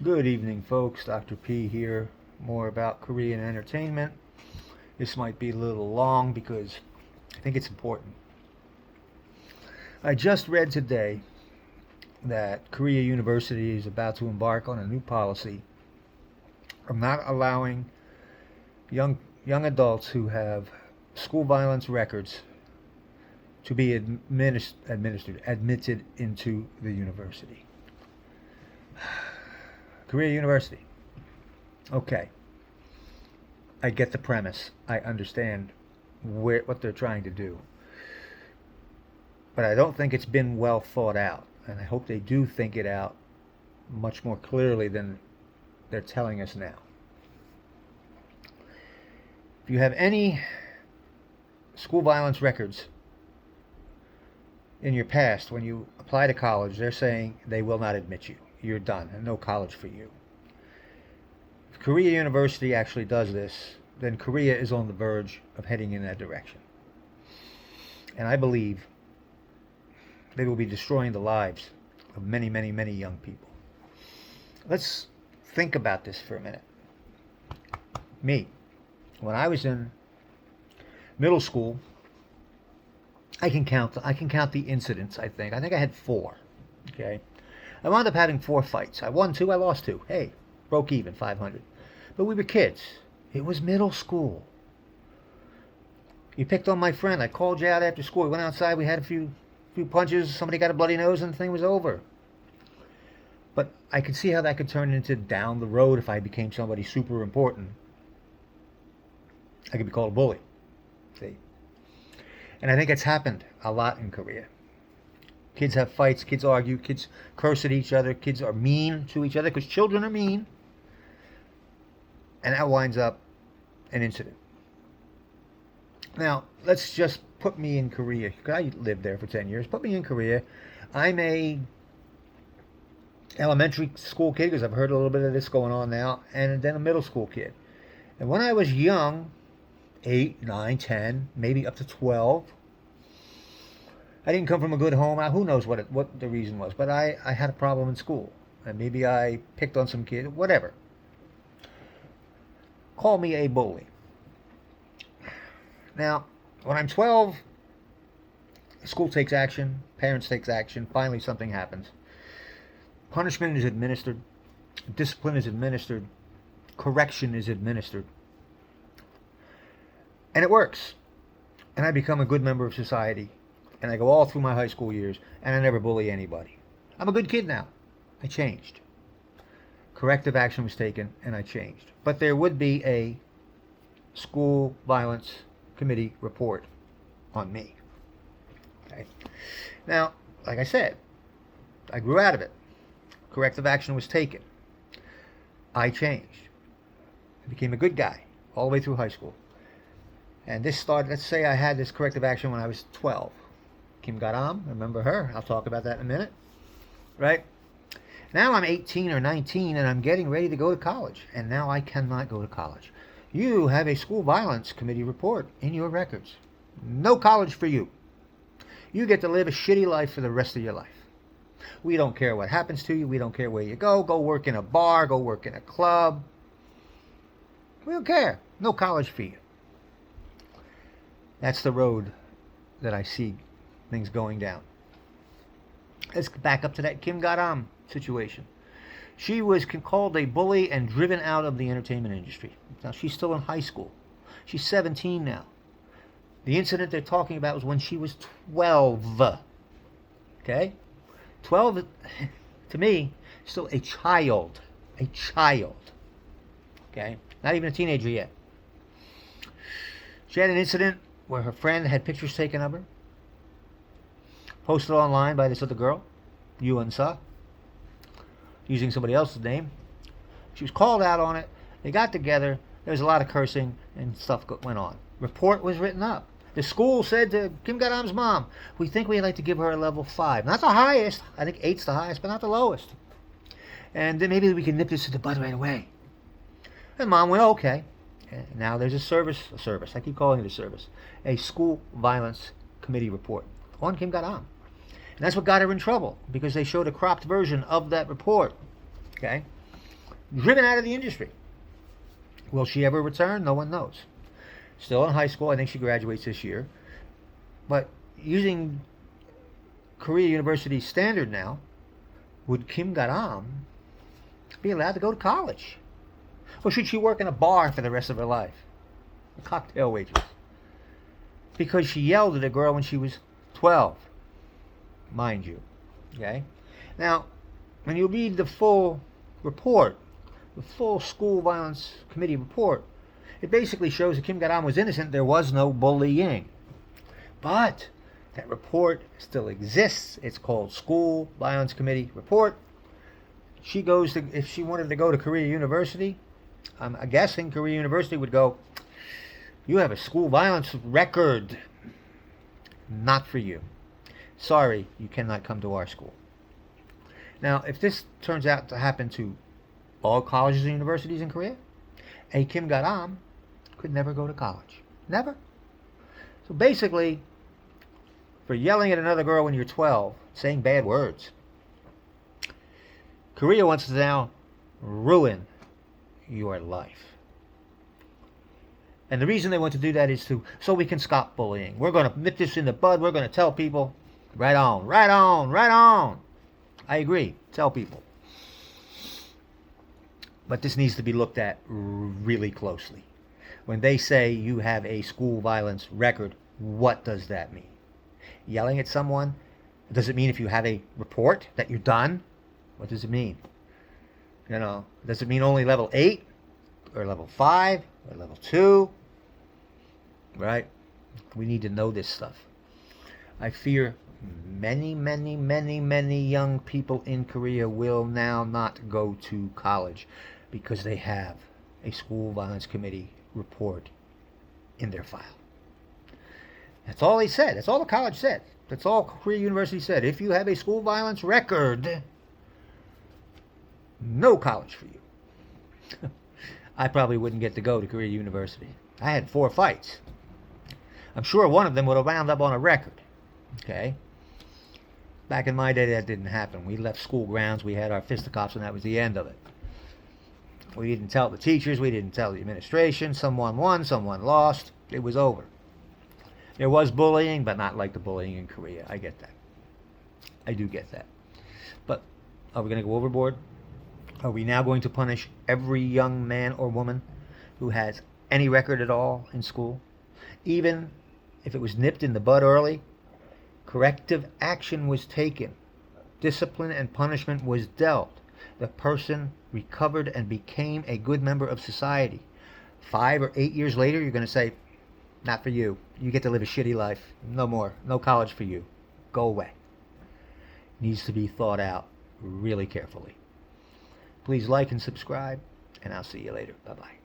Good evening, folks. Dr. P here. More about Korean entertainment. This might be a little long because I think it's important. I just read today that Korea University is about to embark on a new policy of not allowing young adults who have school violence records to be admitted into the university. Korea University. Okay. I get the premise. I understand what they're trying to do. But I don't think it's been well thought out. And I hope they do think it out much more clearly than they're telling us now. If you have any school violence records in your past, when you apply to college, they're saying they will not admit you. You're done, and no college for you. If Korea University actually does this, then Korea is on the verge of heading in that direction. And I believe they will be destroying the lives of many, many, many young people. Let's think about this for a minute. Me, when I was in middle school, I can count the incidents. I think I had 4. Okay, I wound up having 4 fights. I won 2, I lost 2. Hey, broke even, 500. But we were kids. It was middle school. You picked on my friend. I called you out after school. We went outside. We had a few punches. Somebody got a bloody nose, and the thing was over. But I could see how that could turn into down the road if I became somebody super important. I could be called a bully. See? And I think it's happened a lot in Korea. Kids have fights, kids argue, kids curse at each other, kids are mean to each other because children are mean. And that winds up an incident. Now, let's just put me in Korea. I lived there for 10 years. Put me in Korea. I'm a elementary school kid, because I've heard a little bit of this going on now, and then a middle school kid. And when I was young, 8, 9, 10, maybe up to 12, I didn't come from a good home. Who knows what the reason was, but I had a problem in school. And maybe I picked on some kid, whatever. Call me a bully. Now, when I'm 12, school takes action, parents takes action, finally something happens. Punishment is administered, discipline is administered, correction is administered. And it works. And I become a good member of society. And I go all through my high school years, and I never bully anybody. I'm a good kid now. I changed. Corrective action was taken, and I changed. But there would be a school violence committee report on me. Okay. Now, like I said, I grew out of it. Corrective action was taken. I changed. I became a good guy all the way through high school. And this started, let's say I had this corrective action when I was 12. Kim Garam, remember her? I'll talk about that in a minute. Right? Now I'm 18 or 19 and I'm getting ready to go to college. And now I cannot go to college. You have a school violence committee report in your records. No college for you. You get to live a shitty life for the rest of your life. We don't care what happens to you. We don't care where you go. Go work in a bar. Go work in a club. We don't care. No college for you. That's the road that I see things going down. Let's back up to that Kim Garam situation. She was called a bully and driven out of the entertainment industry. Now, she's still in high school. She's 17 now. The incident they're talking about was when she was 12. Okay? 12, to me, still a child. A child. Okay? Not even a teenager yet. She had an incident where her friend had pictures taken of her, posted online by this other girl, Yuan Sa, using somebody else's name. She was called out on it. They got together. There was a lot of cursing and stuff went on. Report was written up. The school said to Kim Garam's mom, we think we'd like to give her a level 5. Not the highest. I think 8's the highest, but not the lowest. And then maybe we can nip this in the bud right away. And mom went, okay. And now there's a service. I keep calling it a service. A school violence committee report on Kim Garam. And that's what got her in trouble, because they showed a cropped version of that report. Okay? driven out of the industry. Will she ever return? No one knows. Still in high school. I think she graduates this year. But using Korea University standard now, would Kim Garam be allowed to go to college? Or should she work in a bar for the rest of her life? A cocktail waitress. Because she yelled at a girl when she was 12. Mind you. Okay? Now, when you read the full report, the full school violence committee report, it basically shows that Kim Garam was innocent. There was no bullying. But that report still exists. It's called School Violence Committee Report. She goes to, if she wanted to go to Korea University, I'm guessing Korea University would go, you have a school violence record. Not for you. Sorry, you cannot come to our school. Now, if this turns out to happen to all colleges and universities in Korea, a Kim Garam could never go to college. Never. So basically, for yelling at another girl when you're 12, saying bad words, Korea wants to now ruin your life. And the reason they want to do that is so we can stop bullying. We're going to nip this in the bud. We're going to tell people, right on, right on, right on. I agree. Tell people. But this needs to be looked at really closely. When they say you have a school violence record, what does that mean? Yelling at someone, does it mean if you have a report that you're done? What does it mean? Does it mean only level 8 or level 5 or level 2? Right? We need to know this stuff. I fear many, many, many, many young people in Korea will now not go to college because they have a school violence committee report in their file. That's all they said. That's all the college said. That's all Korea University said. If you have a school violence record, no college for you. I probably wouldn't get to go to Korea University. I had 4 fights. I'm sure one of them would have wound up on a record. Okay? Back in my day, that didn't happen. We left school grounds, we had our fisticuffs, and that was the end of it. We didn't tell the teachers, we didn't tell the administration. Someone won, someone lost. It was over. There was bullying, but not like the bullying in Korea. I get that. I do get that. But are we going to go overboard? Are we now going to punish every young man or woman who has any record at all in school? Even if it was nipped in the bud early, corrective action was taken. Discipline and punishment was dealt. The person recovered and became a good member of society. 5 or 8 years later, you're going to say, not for you. You get to live a shitty life. No more. No college for you. Go away. Needs to be thought out really carefully. Please like and subscribe, and I'll see you later. Bye-bye.